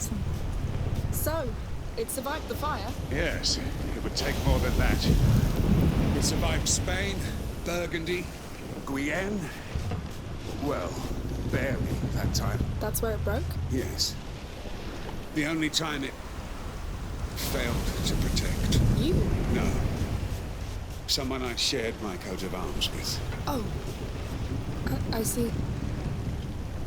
Awesome. So, it survived the fire? Yes, it would take more than that. It survived Spain, Burgundy, Guyenne. Well, barely that time. That's where it broke? Yes. The only time it failed to protect. You? No. Someone I shared my coat of arms with. Oh. I see.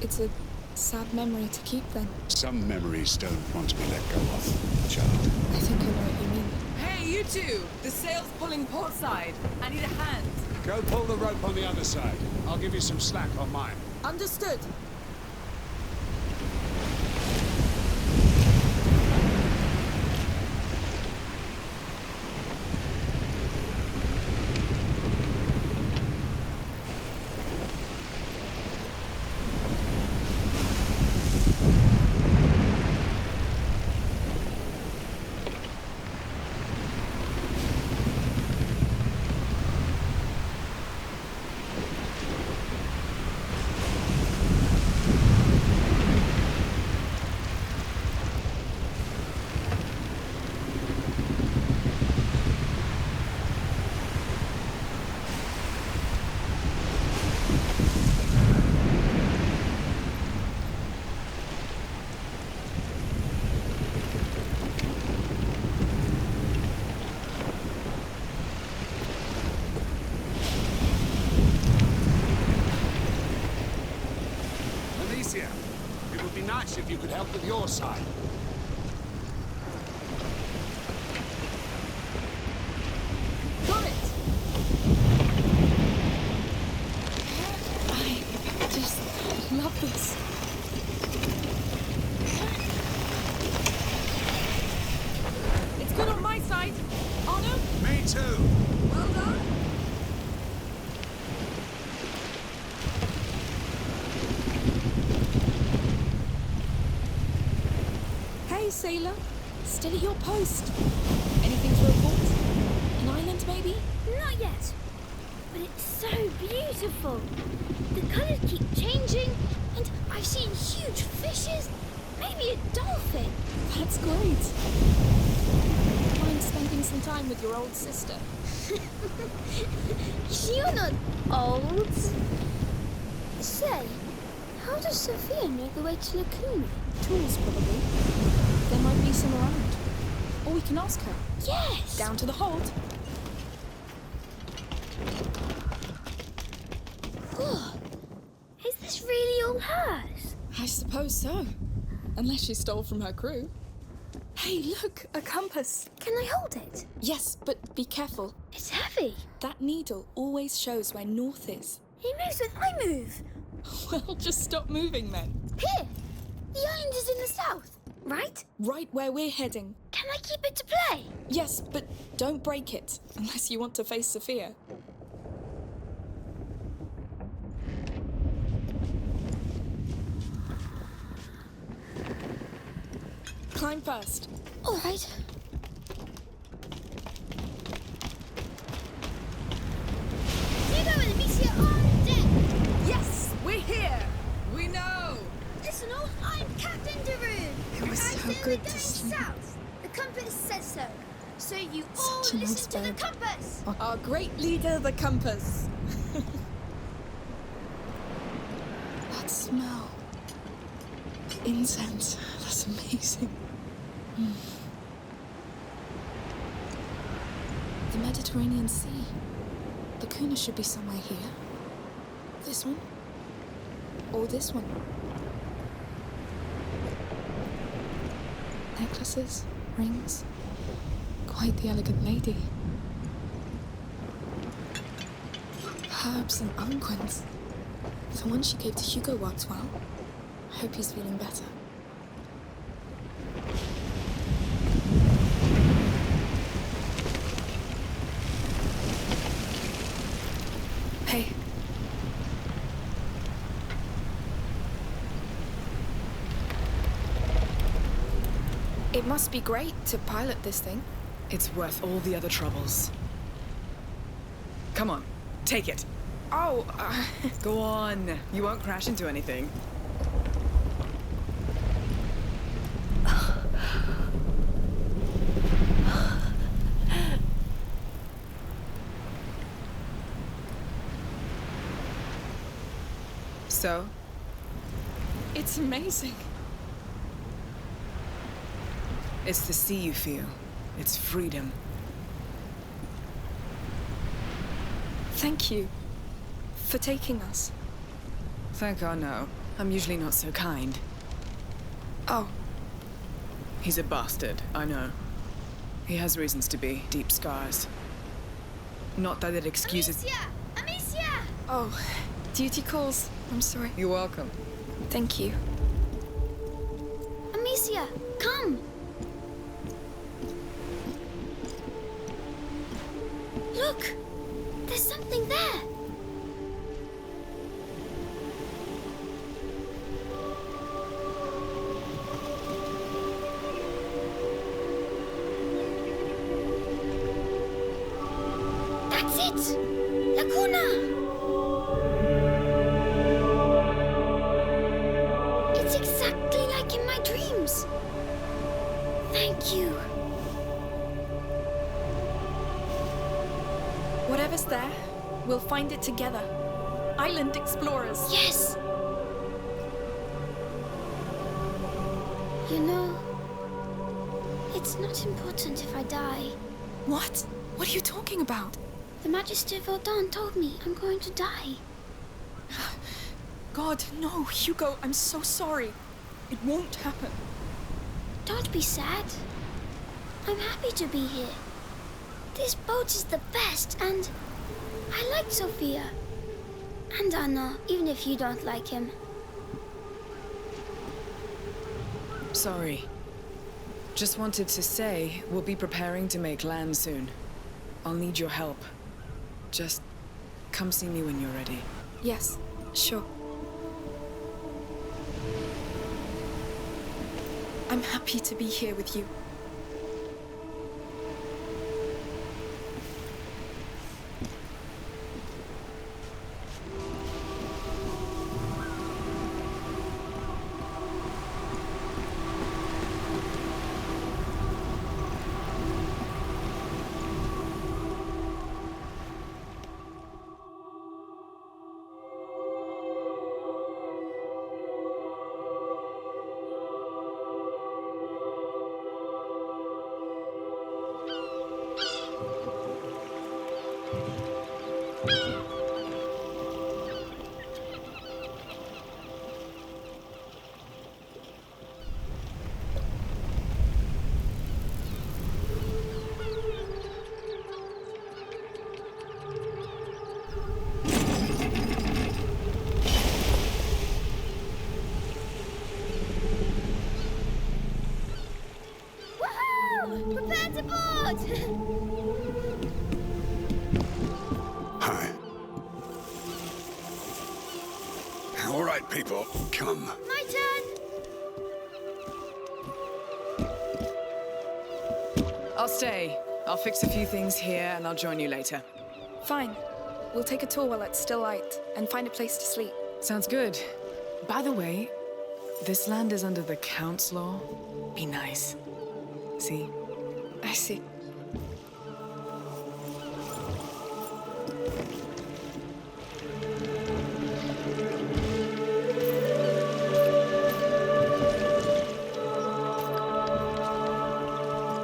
It's a sad memory to keep then. Some memories don't want to be let go of, child. I think I know what you mean. Hey, you two! The sail's pulling port side. I need a hand. Go pull the rope on the other side. I'll give you some slack on mine. Understood. It would be nice if you could help with your side. Got it! I just love this. It's good on my side. Honor? Me too. Well done. Hey, sailor. Steady your post. Anything to report? An island, maybe? Not yet. But it's so beautiful. The colours keep changing, and I've seen huge fishes. Maybe a dolphin. That's great. Mind spending some time with your old sister? You're not old. Say, how does Sophia know the way to Lacuna? Tools, probably. There might be some around. Or we can ask her. Yes! Down to the hold. Oh, is this really all hers? I suppose so. Unless she stole from her crew. Hey, look, a compass. Can I hold it? Yes, but be careful. It's heavy. That needle always shows where north is. It moves when I move. Well, just stop moving then. Here, the island is in the south, right? Right where we're heading. Can I keep it to play? Yes, but don't break it, unless you want to face Sophia. Climb first. All right. Hugo and Amicia on deck. Yes, we're here. We know. Listen all, I'm Captain Daroon. It was so good to see. South. The compass says so. So you all Such an listen to the iceberg. compass. Our great leader, the compass. That smell. Incense. That's amazing. The Mediterranean Sea. Lacuna should be somewhere here. This one? Or this one? Necklaces, rings. Quite the elegant lady. Herbs and unguents. The one she gave to Hugo worked well. I hope he's feeling better. Hey. It must be great to pilot this thing. It's worth all the other troubles. Come on, take it. Oh, Go on. You won't crash into anything. So? It's amazing. It's the sea you feel. It's freedom. Thank you for taking us. Thank God, no. I'm usually not so kind. Oh, He's a bastard, I know. He has reasons to be. Deep scars. Not that it excuses... Amicia! Amicia! oh, duty calls. I'm sorry. You're welcome. Thank you. Amicia, come! Look! There's something there! That's it! Lacuna! It's exactly like in my dreams. Thank you. Whatever's there, we'll find it together. Island explorers. Yes! You know, it's not important if I die. What? What are you talking about? The Magister Vaudan told me I'm going to die. God, no, Hugo, I'm so sorry. It won't happen. Don't be sad. I'm happy to be here. This boat is the best, and I like Sophia. And Anna, even if you don't like him. Sorry. Just wanted to say, we'll be preparing to make land soon. I'll need your help. Just come see me when you're ready. Yes, sure. I'm happy to be here with you. Woohoo! Prepare to board! Hi. All right, people, come. My turn! I'll stay. I'll fix a few things here and I'll join you later. Fine. We'll take a tour while it's still light and find a place to sleep. Sounds good. By the way, this land is under the Count's law. Be nice. See? I see.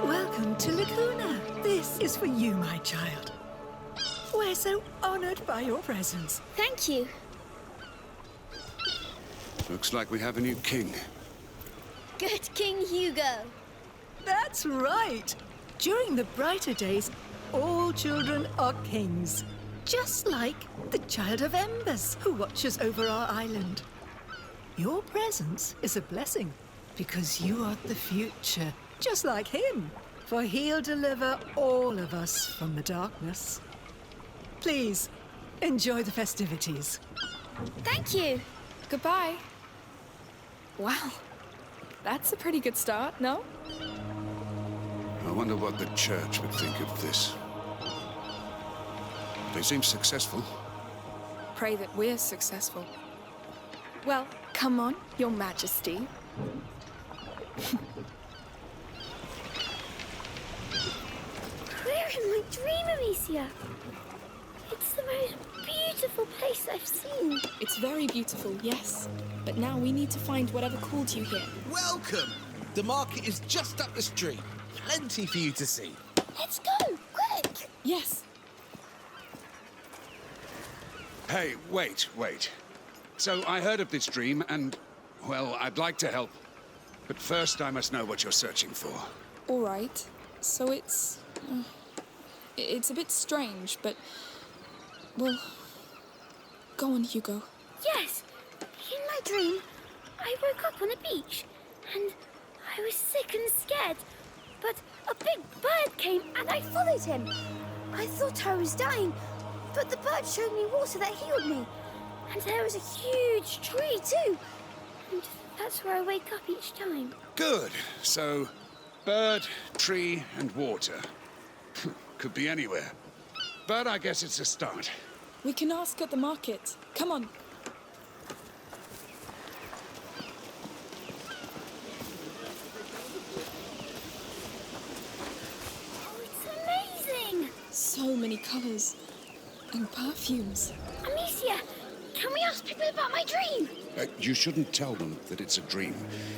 Welcome to Lacuna. This is for you, my child. We're so honored by your presence. Thank you. Looks like we have a new king. Good King Hugo. That's right. During the brighter days, all children are kings. Just like the Child of Embers who watches over our island. Your presence is a blessing because you are the future, just like him. For he'll deliver all of us from the darkness. Please, enjoy the festivities. Thank you. Goodbye. Wow. That's a pretty good start, no? I wonder what the church would think of this. They seem successful. Pray that we're successful. Well, come on, Your Majesty. We're in my dream, Amicia. It's the most beautiful place I've seen. It's very beautiful, yes. But now we need to find whatever called you here. Welcome! The market is just up the street. Plenty for you to see. Let's go, quick! Yes. Hey, wait. So I heard of this dream and, well, I'd like to help. But first I must know what you're searching for. All right. So it's a bit strange, but, well, go on, Hugo. Yes, in my dream, I woke up on a beach, and I was sick and scared, but a big bird came and I followed him. I thought I was dying, but the bird showed me water that healed me, and there was a huge tree too, and that's where I wake up each time. Good. So, bird, tree, and water. Could be anywhere. But I guess it's a start. We can ask at the market. Come on. Oh, it's amazing! So many colors and perfumes. Amicia, can we ask people about my dream? You shouldn't tell them that it's a dream.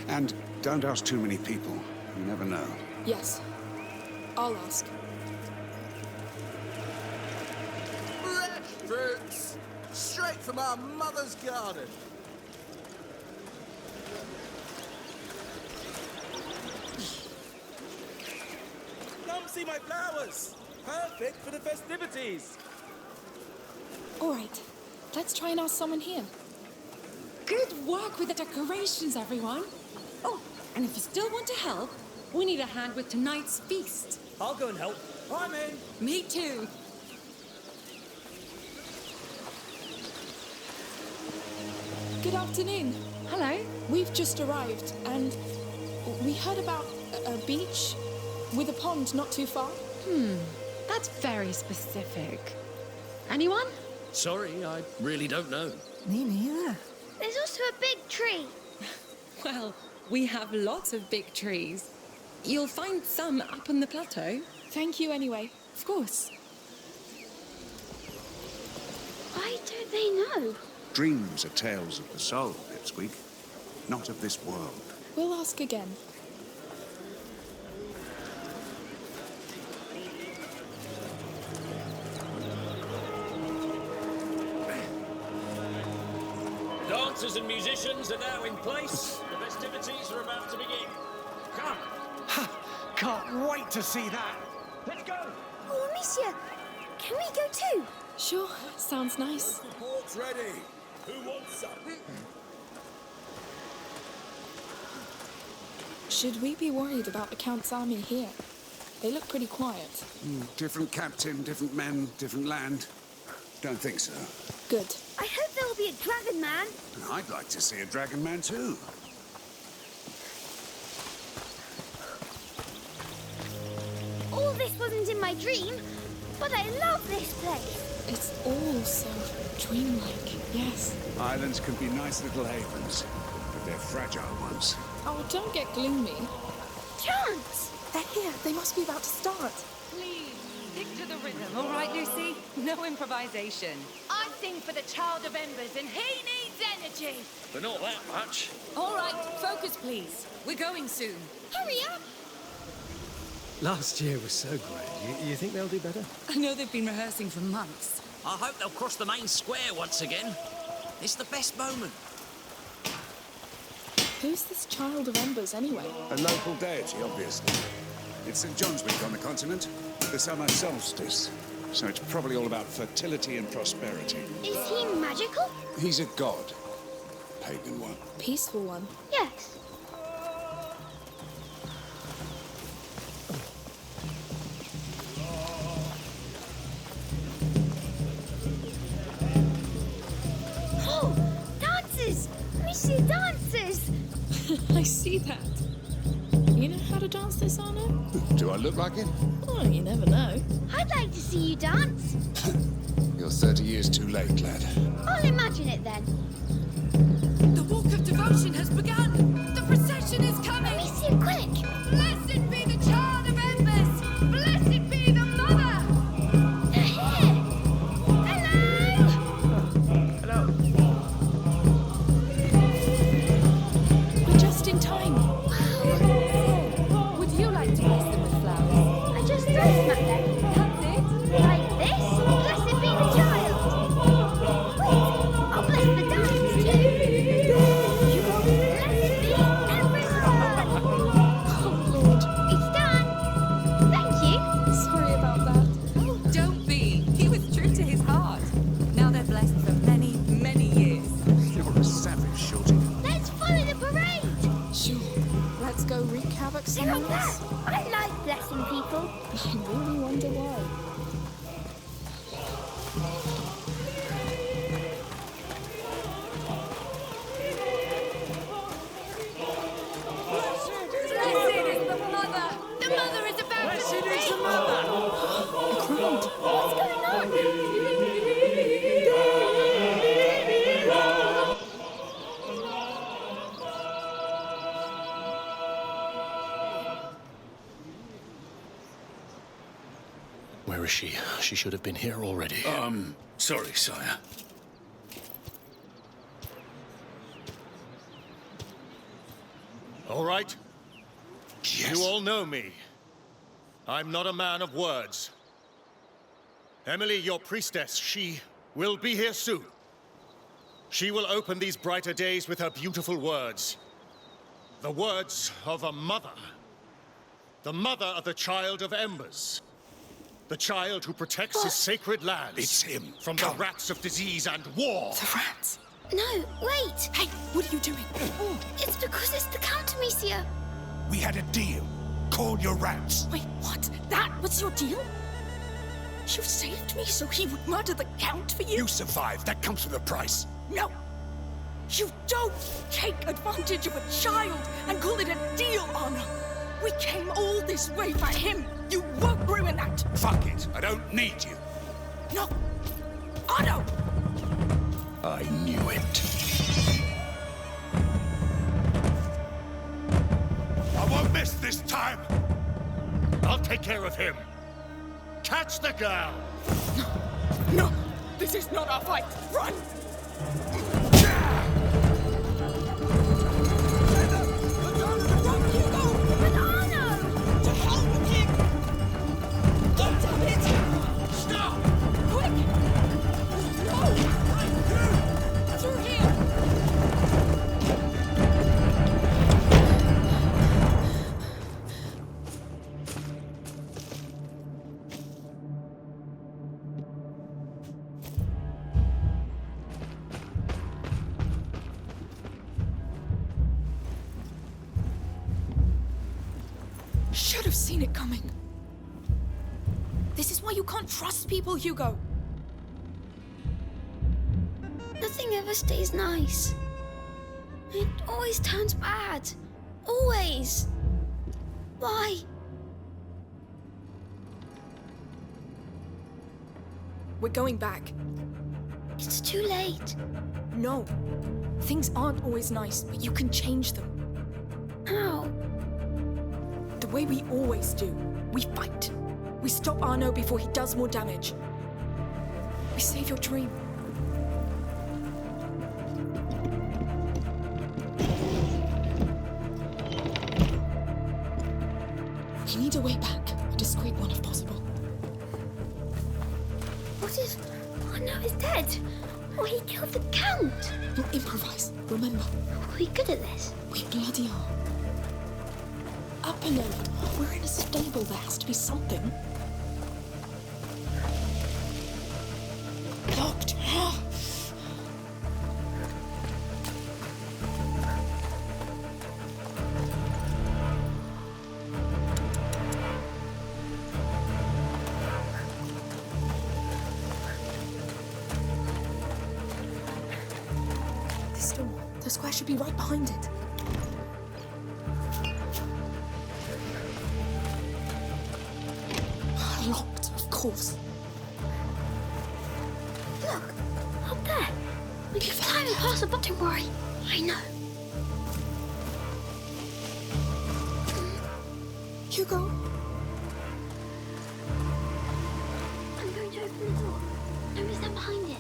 And don't ask too many people. You never know. Yes. I'll ask. Fresh fruits! Straight from our mother's garden. Come see my flowers! Perfect for the festivities! All right. Let's try and ask someone here. Good work with the decorations, everyone. Oh, and if you still want to help, we need a hand with tonight's feast. I'll go and help. I'm in! Me too. Good afternoon. Hello. We've just arrived, and we heard about a beach with a pond not too far. That's very specific. Anyone? Sorry, I really don't know. Me neither. There's also a big tree. Well, we have lots of big trees. You'll find some up on the plateau. Thank you anyway. Of course. Why don't they know? Dreams are tales of the soul, Pipsqueak. Not of this world. We'll ask again. Dancers and musicians are now in place. The festivities are about to begin. Come. Can't wait to see that. Let's go. Oh, Amicia, can we go too? Sure, sounds nice. Report's ready. Who wants some? Should we be worried about the Count's army here? They look pretty quiet. Different captain, different men, different land. Don't think so. Good. I hope there will be a dragon man. I'd like to see a dragon man too. All this wasn't in my dream, but I love this place. It's all so dreamlike, yes. Islands can be nice little havens, but they're fragile ones. Oh, don't get gloomy. Chance! They're here. They must be about to start. Please, stick to the rhythm, all right, Lucy? No improvisation. I sing for the Child of Embers, and he needs energy. But not that much. All right, focus, please. We're going soon. Hurry up! Last year was so great. You think they'll do better? I know they've been rehearsing for months. I hope they'll cross the main square once again. It's the best moment. Who's this Child of Embers, anyway? A local deity, obviously. It's St. John's Week on the continent, the summer solstice. So it's probably all about fertility and prosperity. Is he magical? He's a god. Pagan one. Peaceful one. Yes. Oh, dancers! Missy dancers! I see that. You know how to dance this, Anna? Do I look like it? Oh, you never know. I'd like to see you dance. You're 30 years too late, lad. I'll imagine it then. The walk of devotion has begun. The procession is coming. Amicia, quick! Blessed be the Child of Embers. Blessed be the Mother. They're here! Hello! I really wonder why. Blessed is the mother! The mother is about Blessed to is the mother! What's going on? Where is she? She should have been here already. Sorry, sire. All right. Yes. You all know me. I'm not a man of words. Emily, your priestess, she will be here soon. She will open these brighter days with her beautiful words. The words of a mother. The mother of the child of embers. The child who protects his sacred lands. It's him. From the rats of disease and war. The rats. No, wait! Hey, what are you doing? It's because it's the Count, Amicia. We had a deal. Call your rats. Wait, what? That was your deal? You saved me so he would murder the Count for you? You survived. That comes with a price. No! You don't take advantage of a child and call it a deal, Anna! We came all this way for him! You won't ruin that! Fuck it. I don't need you. No! Anna! I knew it. I won't miss this time. I'll take care of him. Catch the girl! No! This is not our fight! Run! Should have seen it coming. This is why you can't trust people, Hugo. Nothing ever stays nice. It always turns bad. Always. Why? We're going back. It's too late. No. Things aren't always nice, but you can change them. How? The way we always do. We fight. We stop Arno before he does more damage. We save your dream. We need a way back. A discreet one if possible. What if Arno is dead? Or he killed the Count? We'll improvise, remember? Are we good at this? We bloody are. Up and over. We're in a stable. There has to be something. Locked. This door. The square should be right behind it. Locked, of course. Look, up there. We can climb it past the bottom. Don't worry, I know. Hugo. I'm going to open the door. Don't stand behind it.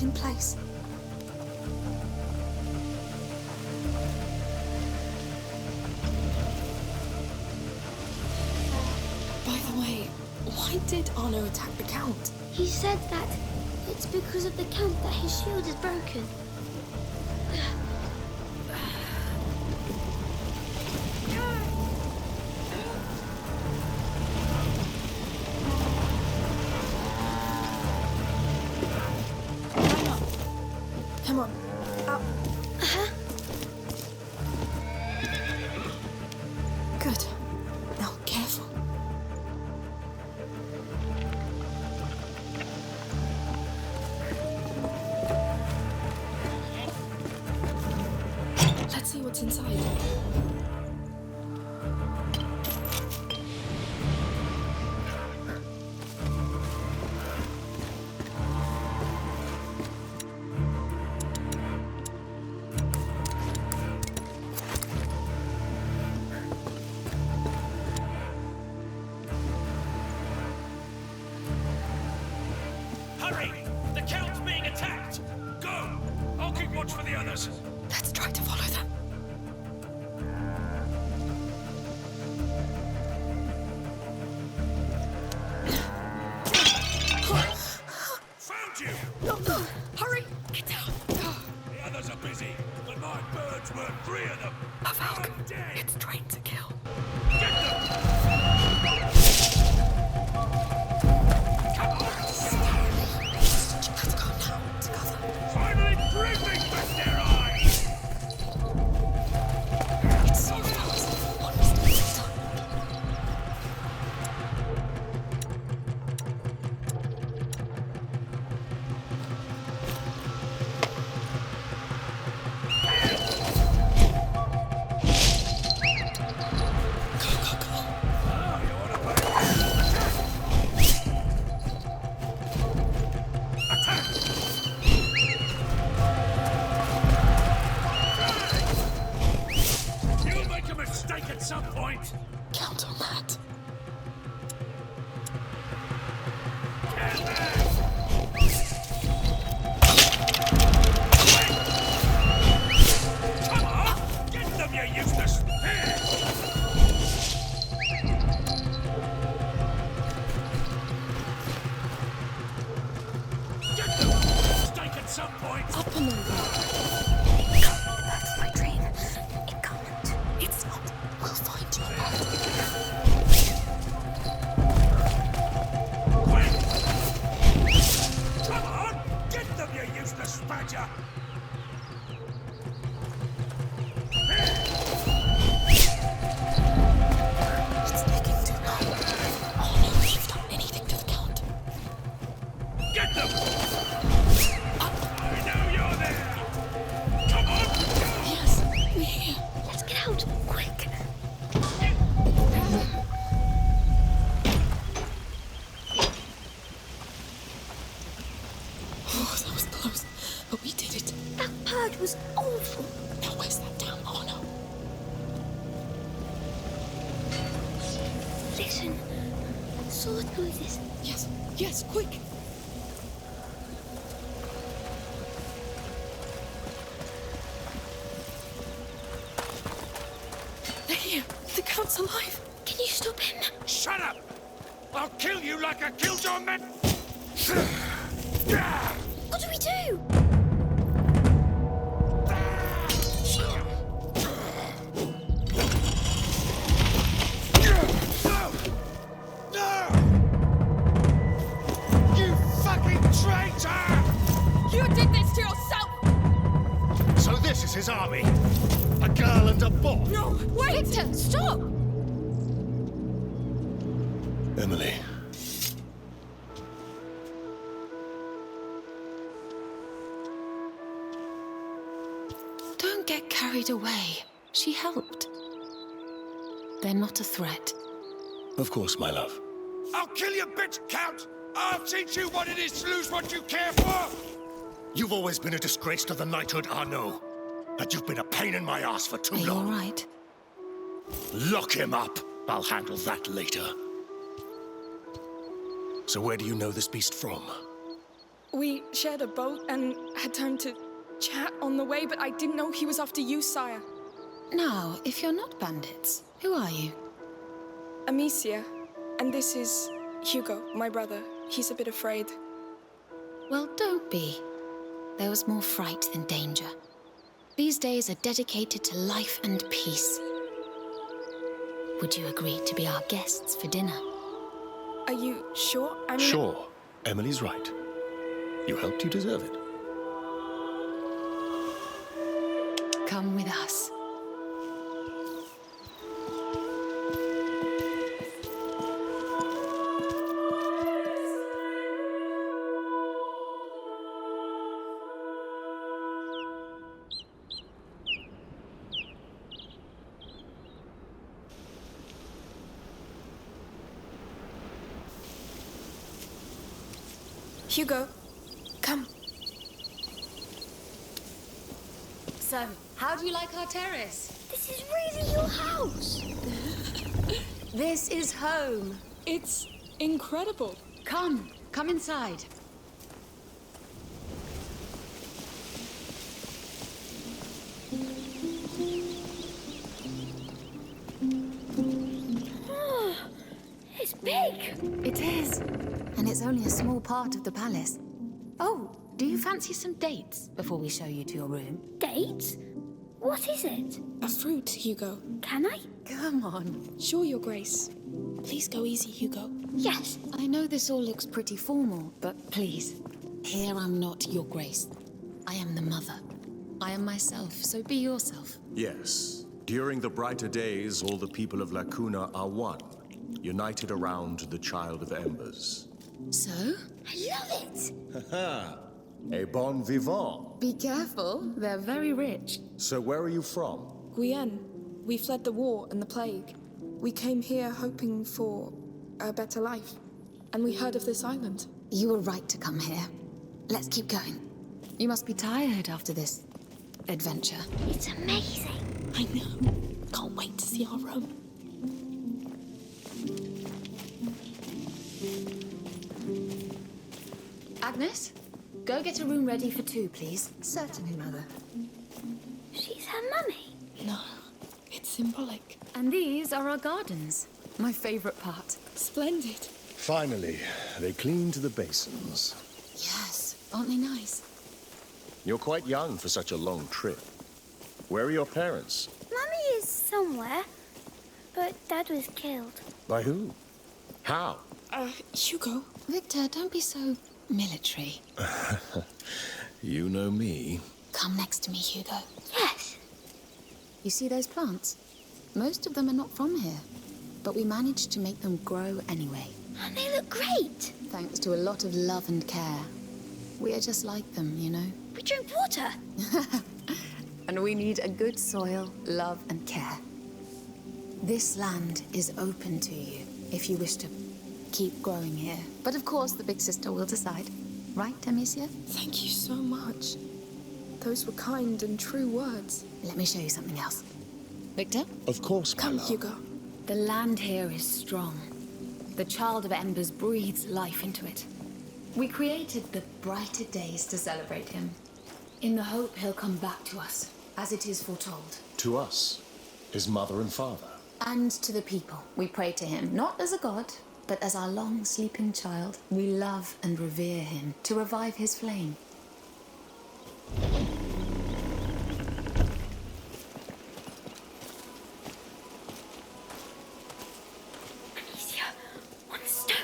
In place. By the way, why did Arno attack the Count? He said that it's because of the Count that his shield is broken. Come on. Up. Good. Now, careful. Let's see what's inside. Hurry! The Count's being attacked! Go! I'll keep watch for the others. Let's try to follow them. Found you! Hurry! Get down! The others are busy, but my birds weren't 3 of them. A falcon. I'm dead. It's trained to kill. Get them! Come on! Let's go now. Together. Finally breathing back their eyes! It's so fast. Almost every time. You'll make a mistake at some point! Count on that. Come on! Get them, you useless! Get them! Mistake at some point! Up and over. That's my dream. It can't. It's not. We'll find you. Come on! Get them, you useless badger! It's taking too long. Oh no, you've done anything to the Count. Get them! I know you're there! Come on! Yes, we're here. Let's get out, quick. Oh, that was close. But we did it. That bird was awful. Now where's that damn honor? Listen. Sword noises. Yes, yes, quick. They're here. The Count's alive. Can you stop him? Shut up! I'll kill you like I killed your men! What do we do? No! You fucking traitor! You did this to yourself! So this is his army? A girl and a boy? No, wait! Victor, stop! Emily. Don't get carried away. She helped. They're not a threat. Of course, my love. I'll kill you, bitch, Count! I'll teach you what it is to lose what you care for! You've always been a disgrace to the knighthood, Arnaud. But you've been a pain in my ass for too Are you all long. right? Lock him up. I'll handle that later. So where do you know this beast from? We shared a boat and had time to chat on the way, but I didn't know he was after you, sire. Now, if you're not bandits, who are you? Amicia, and this is Hugo, my brother. He's a bit afraid. Well, don't be. There was more fright than danger. These days are dedicated to life and peace. Would you agree to be our guests for dinner? Are you sure? I mean... Sure. Emily's right. You helped, you deserve it. Come with us. Hugo, come. So, how do you like our terrace? This is really your house. This is home. It's incredible. Come inside. It's big. It is. And it's only a small part of the palace. Oh, do you fancy some dates before we show you to your room? Dates? What is it? A fruit, Hugo. Can I? Come on. Sure, Your Grace. Please go easy, Hugo. Yes. I know this all looks pretty formal, but please, here I'm not your grace. I am the mother. I am myself, so be yourself. Yes. During the brighter days, all the people of La Cuna are one, united around the Child of Embers. So? I love it. Haha. A bon vivant. Be careful, they're very rich. So where are you from? Guyenne. We fled the war and the plague. We came here hoping for a better life. And we heard of this island. You were right to come here. Let's keep going. You must be tired after this adventure. It's amazing. I know. Can't wait to see our room. Agnes, go get a room ready for 2, please. Certainly, Mother. She's her mummy. No, it's symbolic. And these are our gardens. My favorite part. Splendid. Finally, they cleaned the basins. Yes, aren't they nice? You're quite young for such a long trip. Where are your parents? Mummy is somewhere, but Dad was killed. By who? How? Hugo. Victor, don't be so military. You know me. Come next to me, Hugo. Yes. You see those plants? Most of them are not from here, but we managed to make them grow anyway. And they look great. Thanks to a lot of love and care. We are just like them, you know? We drink water. And we need a good soil, love and care. This land is open to you if you wish to keep growing here. But of course, the big sister will decide. Right, Amicia? Thank you so much. Those were kind and true words. Let me show you something else. Victor? Of course, my Come, love. Hugo. The land here is strong. The Child of Embers breathes life into it. We created the brighter days to celebrate him, in the hope he'll come back to us, as it is foretold. To us, his mother and father. And to the people. We pray to him, not as a god, but as our long-sleeping child. We love and revere him, to revive his flame. Amicia, on the stone.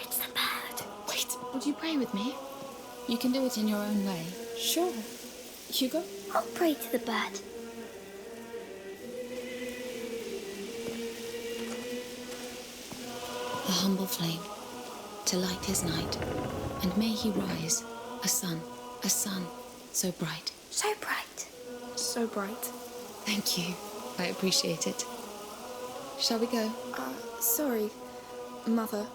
It's the bird. Wait, would you pray with me? You can do it in your own way. Sure. Hugo? I'll pray to the bird. A humble flame, to light his night, and may he rise, a sun, so bright. So bright. So bright. Thank you. I appreciate it. Shall we go? Sorry, Mother.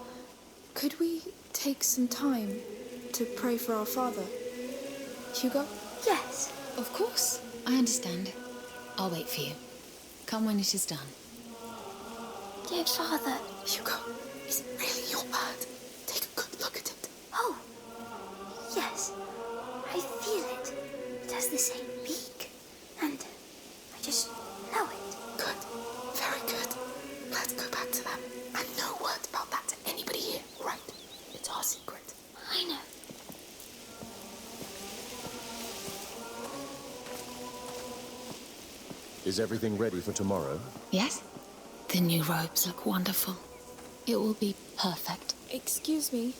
Could we take some time to pray for our father? Hugo? Yes. Of course. I understand. I'll wait for you. Come when it is done. Dear Father. Hugo, is it really your bird? Take a good look at it. Oh. Yes. I feel it. It has the same beak. And I just know it. Good. Very good. Let's go back to them. And no word about that to anybody here, right? It's our secret. I know. Is everything ready for tomorrow? Yes? The new robes look wonderful. It will be perfect. Excuse me.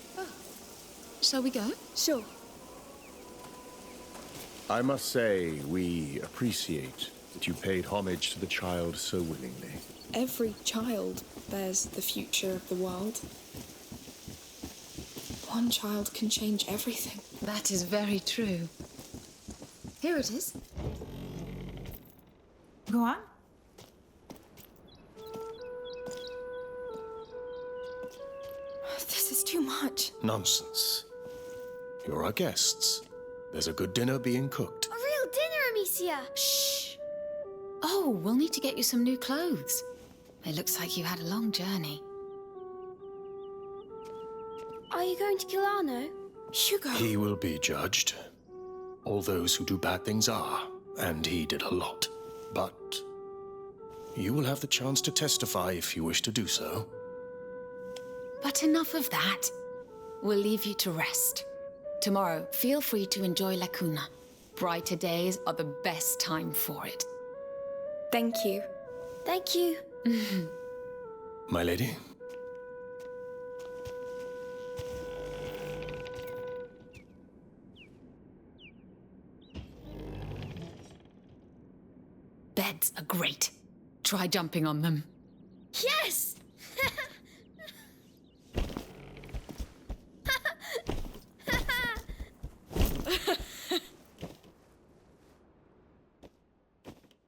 Shall we go? Sure. I must say, we appreciate that you paid homage to the child so willingly. Every child bears the future of the world. One child can change everything. That is very true. Here it is. Go on. This is too much. Nonsense. You're our guests. There's a good dinner being cooked. A real dinner, Amicia! Shh! Oh, we'll need to get you some new clothes. It looks like you had a long journey. Are you going to kill Arno? Hugo! He will be judged. All those who do bad things are, and he did a lot. But you will have the chance to testify if you wish to do so. But enough of that. We'll leave you to rest. Tomorrow, feel free to enjoy La Cuna. Brighter days are the best time for it. Thank you. Thank you. My lady? Beds are great. Try jumping on them. Yes!